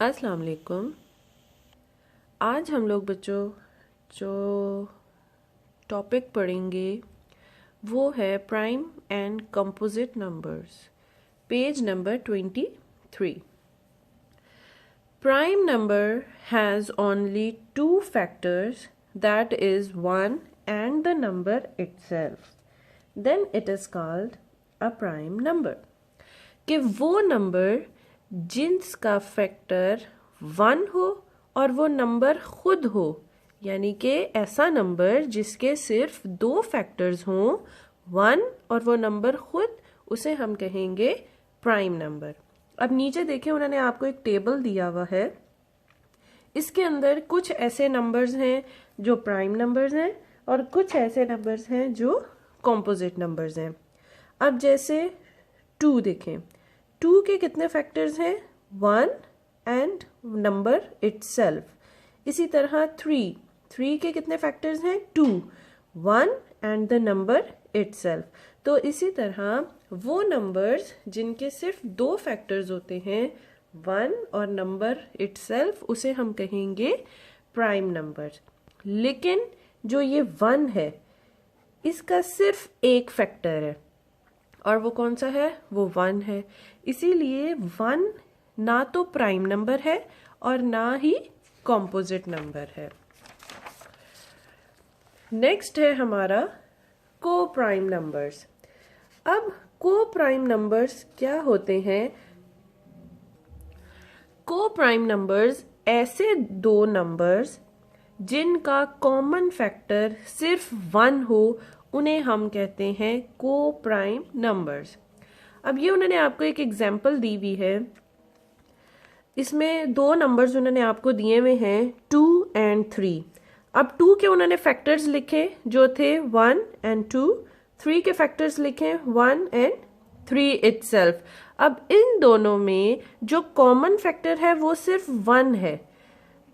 अस्सलाम वालेकुम। आज हम लोग बच्चों जो टॉपिक पढ़ेंगे वो है prime and composite numbers, page number 23। Prime number has only two factors, that is 1 and the number itself. Then it is called a prime number. कि वो नंबर जिसका फैक्टर 1 हो और वो नंबर खुद हो, यानी कि ऐसा नंबर जिसके सिर्फ दो फैक्टर्स हों, 1 और वो नंबर खुद, उसे हम कहेंगे प्राइम नंबर। अब नीचे देखें, उन्होंने आपको एक टेबल दिया हुआ है। इसके अंदर कुछ ऐसे नंबर्स हैं जो प्राइम नंबर्स हैं और कुछ ऐसे नंबर्स हैं जो कॉम्पोजिट नंबर्स हैं। अब जैसे 2 देखें, 2 के कितने फैक्टर्स हैं? 1 एंड नंबर इटसेल्फ। इसी तरह 3 के कितने फैक्टर्स हैं? 2, 1 एंड द नंबर इटसेल्फ। तो इसी तरह वो नंबर्स जिनके सिर्फ दो फैक्टर्स होते हैं, 1 और नंबर इटसेल्फ, उसे हम कहेंगे प्राइम नंबर। लेकिन जो ये 1 है, इसका सिर्फ एक फैक्टर है और वो कौन सा है? वो 1 है। इसीलिए 1 ना तो प्राइम नंबर है और ना ही कॉम्पोजिट नंबर है। नेक्स्ट है हमारा को प्राइम नंबर्स। अब को प्राइम नंबर्स क्या होते हैं? को प्राइम नंबर्स ऐसे दो नंबर्स जिनका कॉमन फैक्टर सिर्फ 1 हो, उन्हें हम कहते हैं को प्राइम नंबर्स। अब ये उन्होंने आपको एक एग्जाम्पल दी हुई है। इसमें दो नंबर्स उन्होंने आपको दिए हुए हैं, 2 एंड 3। अब 2 के उन्होंने फैक्टर्स लिखे जो थे 1 एंड 2, 3 के फैक्टर्स लिखे 1 एंड 3 इटसेल्फ। अब इन दोनों में जो कॉमन फैक्टर है वो सिर्फ 1 है,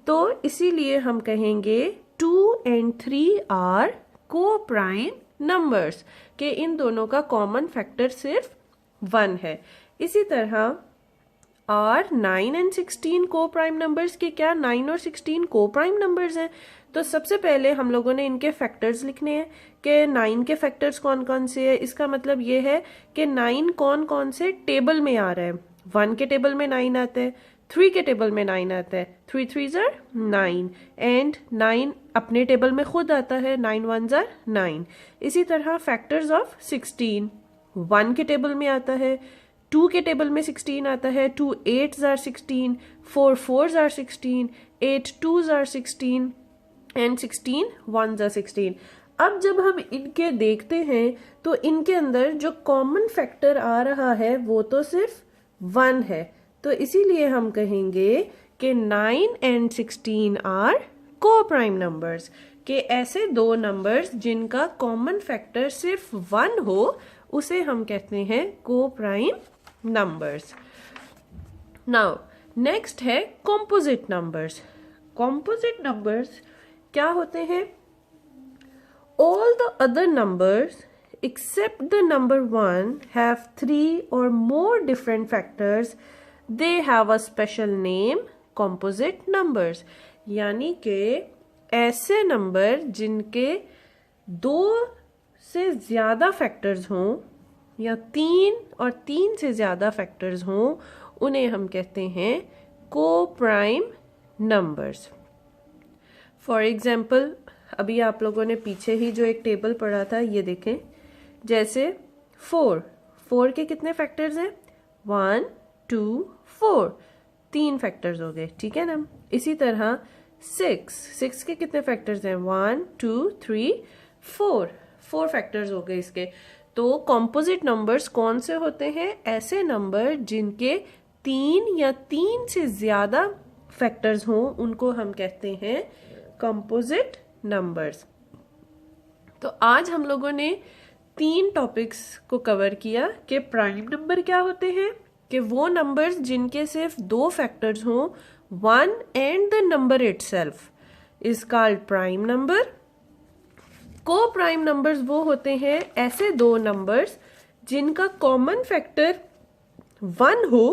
तो इसीलिए हम कहेंगे 2 and 3 are coprime numbers, के इन दोनों का कॉमन फैक्टर सिर्फ 1 है। इसी तरह आर 9 एंड 16 को प्राइम नंबर्स के क्या 9 और 16 को प्राइम नंबर्स हैं। तो सबसे पहले हम लोगों ने इनके फैक्टर्स लिखने हैं कि 9 के फैक्टर्स कौन कौन से हैं। इसका मतलब ये है कि 9 कौन कौन से टेबल में आ रहा है। 1 के टेबल में 9 आता है, 3 के टेबल में 9 आता है, 3 3s are 9 एंड 9 अपने टेबल में खुद आता है, 9 1s are 9। इसी तरह फैक्टर्स ऑफ 16 1 के टेबल में आता है, 2 के टेबल में 16 आता है, 2 8s are 16, 4 4s are 16, 8 2s are 16 and 16 1s are 16। अब जब हम इनके देखते हैं तो इनके अंदर जो कॉमन फैक्टर आ रहा है वो तो सिर्फ 1 है, तो इसीलिए हम कहेंगे कि 9 and 16 are coprime numbers, के ऐसे दो नंबर्स जिनका कॉमन फैक्टर सिर्फ 1 हो, उसे हम कहते हैं को प्राइम नंबर्स। नाउ नेक्स्ट है कॉम्पोजिट नंबर्स। कॉम्पोजिट नंबर्स क्या होते हैं? All the other numbers except the number 1 have 3 or more different factors, they have a special name, composite numbers। यानी कि ऐसे नंबर जिनके 2 से ज़्यादा फैक्टर्स हों या 3 और 3 से ज़्यादा फैक्टर्स हों, उन्हें हम कहते हैं को प्राइम नंबर्स। फॉर एग्जाम्पल, अभी आप लोगों ने पीछे ही जो एक टेबल पढ़ा था, ये देखें। जैसे 4 के कितने फैक्टर्स हैं? 1 2 4, 3 फैक्टर्स हो गए, ठीक है ना। इसी तरह 6 के कितने फैक्टर्स हैं? 1 2 3 4 फैक्टर्स हो गए इसके। तो कॉम्पोजिट नंबर्स कौन से होते हैं? ऐसे नंबर जिनके 3 या 3 से ज्यादा फैक्टर्स हों, उनको हम कहते हैं कंपोजिट नंबर्स। तो आज हम लोगों ने 3 टॉपिक्स को कवर किया कि प्राइम नंबर क्या होते हैं, कि वो नंबर्स जिनके सिर्फ 2 फैक्टर्स हों, 1 and the number itself is called prime number. को प्राइम नंबर्स वो होते हैं ऐसे दो नंबर्स जिनका कॉमन फैक्टर 1 हो,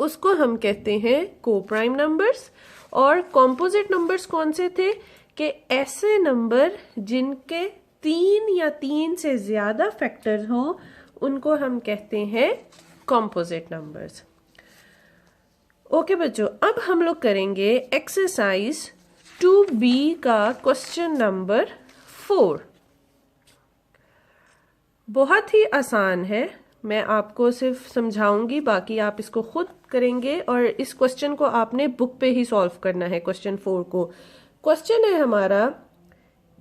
उसको हम कहते हैं को प्राइम नंबर्स। और कॉम्पोजिट नंबर्स कौन से थे कि ऐसे नंबर जिनके 3 या 3 से ज्यादा फैक्टर्स हो उनको हम कहते हैं कॉम्पोजिट नंबर्स। ओके बच्चों, अब हम लोग करेंगे एक्सरसाइज 2B का क्वेश्चन नंबर 4। बहुत ही आसान है, मैं आपको सिर्फ समझाऊंगी, बाकी आप इसको खुद करेंगे। और इस क्वेश्चन को आपने बुक पे ही सॉल्व करना है, क्वेश्चन 4 को। क्वेश्चन है हमारा,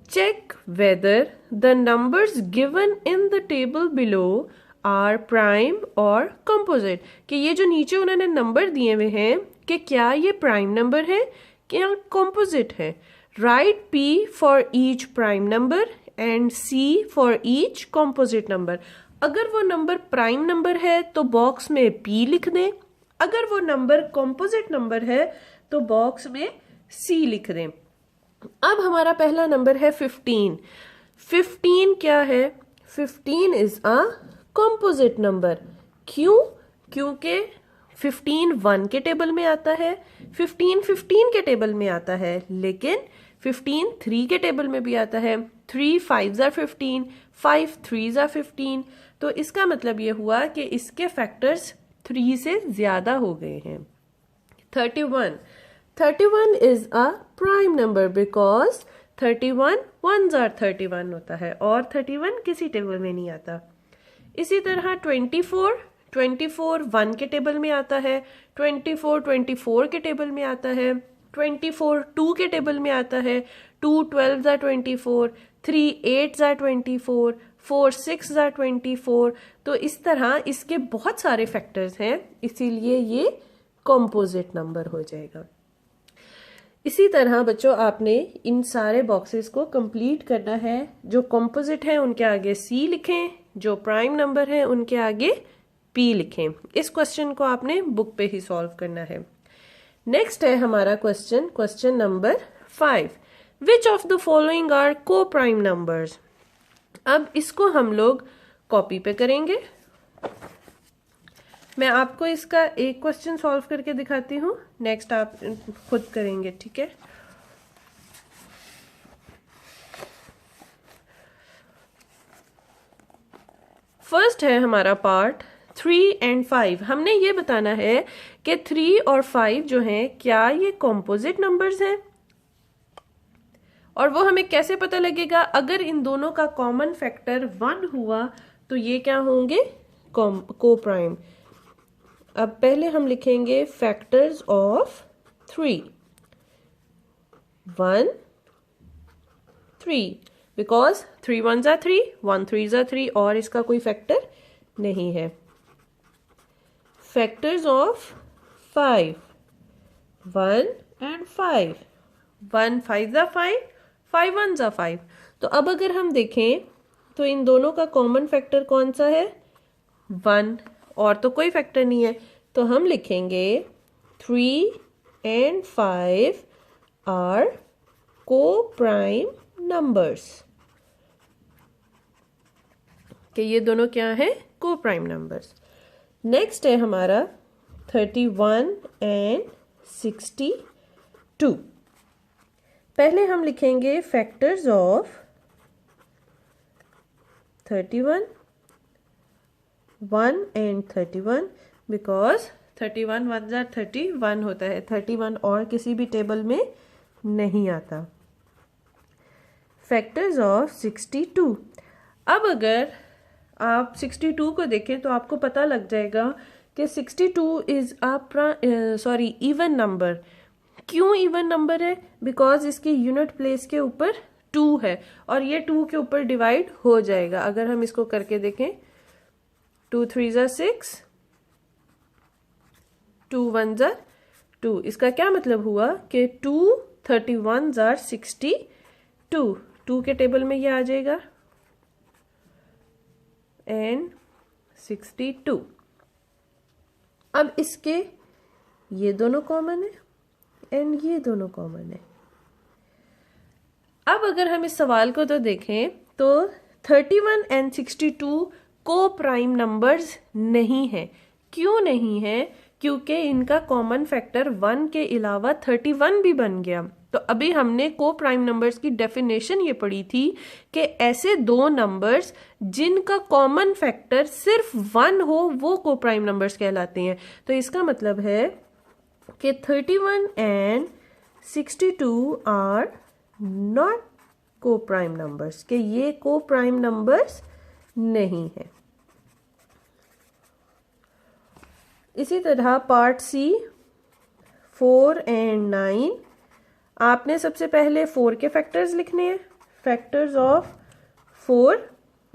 check whether the numbers given in the table below are prime और कंपोजिट। कि ये जो नीचे उन्होंने नंबर दिए हुए हैं कि क्या ये प्राइम नंबर है क्या कंपोजिट है। Right P for each prime number and C for each composite number. अगर वो नंबर प्राइम नंबर है तो बॉक्स में P लिख दें, अगर वो नंबर कंपोजिट नंबर है तो बॉक्स में C लिख दें। अब हमारा पहला नंबर है 15। 15 क्या है? 15 इज अ कंपोजिट नंबर। क्यों? क्योंकि 15 1 के टेबल में आता है, 15 15 के टेबल में आता है, लेकिन 15 3 के टेबल में भी आता है। 3 5s are 15, 5 3s are 15। तो इसका मतलब ये हुआ कि इसके फैक्टर्स 3 से ज्यादा हो गए हैं। 31 is a prime number because 31 1s are 31 होता है और 31 किसी टेबल में नहीं आता। इसी तरह 24 1 के टेबल में आता है, 24 के टेबल में आता है, 24 2 के टेबल में आता है, 2 12s are 24, 3 8s are 24, 4 6s are 24। तो इस तरह इसके बहुत सारे फैक्टर्स हैं, इसीलिए ये कॉम्पोजिट नंबर हो जाएगा। इसी तरह बच्चों आपने इन सारे बॉक्सेस को कंप्लीट करना है। जो कॉम्पोजिट है उनके आगे C लिखें, जो प्राइम नंबर है उनके आगे P लिखें। इस क्वेश्चन को आपने बुक पे ही सॉल्व करना है। नेक्स्ट है हमारा question number 5। Which of the following are coprime numbers. अब इसको हम लोग कॉपी पे करेंगे। मैं आपको इसका एक क्वेश्चन सॉल्व करके दिखाती हूँ, नेक्स्ट आप खुद करेंगे, ठीक है। फर्स्ट है हमारा पार्ट 3 and 5। हमने ये बताना है कि 3 और 5 जो हैं क्या ये कॉम्पोजिट नंबर्स हैं, और वो हमें कैसे पता लगेगा? अगर इन दोनों का कॉमन फैक्टर 1 हुआ तो ये क्या होंगे? को प्राइम। अब पहले हम लिखेंगे factors of 3 1 3 because 3 1s are 3, 1 3s are 3 और इसका कोई फैक्टर नहीं है। Factors of 5 1 and 5, 1 5s are 5, 5 1s are 5। तो अब अगर हम देखें तो इन दोनों का कॉमन फैक्टर कौन सा है? 1, और तो कोई फैक्टर नहीं है, तो हम लिखेंगे 3 and 5 are coprime numbers, कि ये दोनों क्या है? को प्राइम नंबर्स। नेक्स्ट है हमारा 31 and 62। पहले हम लिखेंगे factors of 31 1 and 31 because 31 1s are 31 होता है, 31 और किसी भी टेबल में नहीं आता। Factors of 62। अब अगर आप 62 को देखें तो आपको पता लग जाएगा कि 62 इज इवन नंबर। क्यों इवन नंबर है? बिकॉज इसकी यूनिट प्लेस के ऊपर 2 है और ये 2 के ऊपर डिवाइड हो जाएगा। अगर हम इसको करके देखें 2 3s are 6, 2 1s are 2। इसका क्या मतलब हुआ कि 2 31s are 62, 2 के टेबल में ये आ जाएगा एंड 62। अब इसके ये दोनों कॉमन है एंड ये दोनों कॉमन है। अब अगर हम इस सवाल को तो देखें तो 31 and 62 को प्राइम नंबर्स नहीं है। क्यों नहीं है? क्योंकि इनका कॉमन फैक्टर 1 के अलावा 31 भी बन गया। तो अभी हमने को प्राइम नंबर्स की डेफिनेशन ये पढ़ी थी कि ऐसे दो नंबर्स जिनका कॉमन फैक्टर सिर्फ 1 हो वो को प्राइम नंबर्स कहलाते हैं। तो इसका मतलब है कि 31 एंड 62 आर नॉट को प्राइम नंबर्स, के ये को प्राइम नंबर्स नहीं है। इसी तरह पार्ट सी 4 एंड 9, आपने सबसे पहले 4 के फैक्टर्स लिखने हैं, फैक्टर्स ऑफ 4,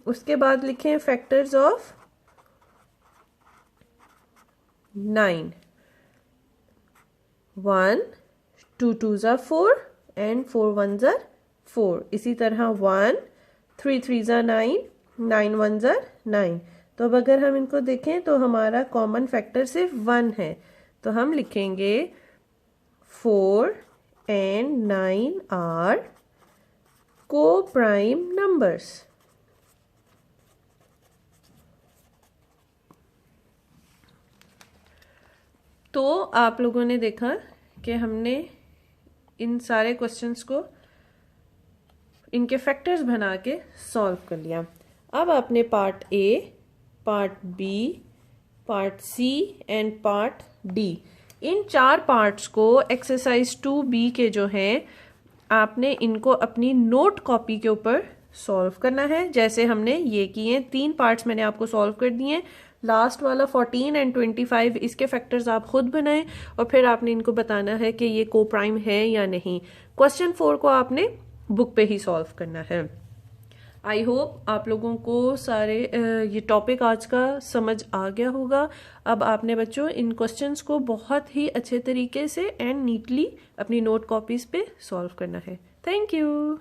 उसके बाद लिखें factors of 9। 1 2 2s are 4 and 4 1s are 4। इसी तरह 1 3 3s are 9 9 1s are 9। तो अब अगर हम इनको देखें तो हमारा कॉमन फैक्टर सिर्फ 1 है, तो हम लिखेंगे 4 and 9 are co-prime numbers। तो आप लोगों ने देखा कि हमने इन सारे क्वेश्चंस को इनके फैक्टर्स बना के सॉल्व कर लिया। अब आपने part A, part B, part C and part D, इन 4 पार्ट्स को एक्सरसाइज 2B के जो हैं आपने इनको अपनी नोट कॉपी के ऊपर सॉल्व करना है, जैसे हमने ये किए। 3 पार्ट्स मैंने आपको सॉल्व कर दिए। लास्ट वाला 14 एंड 25 इसके फैक्टर्स आप खुद बनाएं और फिर आपने इनको बताना है कि ये को प्राइम है या नहीं। क्वेश्चन 4 को आपने बुक पे ही सॉल्व करना है। आई होप आप लोगों को सारे ये टॉपिक आज का समझ आ गया होगा। अब आपने बच्चों इन क्वेश्चंस को बहुत ही अच्छे तरीके से एंड नीटली अपनी नोट कॉपीज पे सॉल्व करना है। Thank you.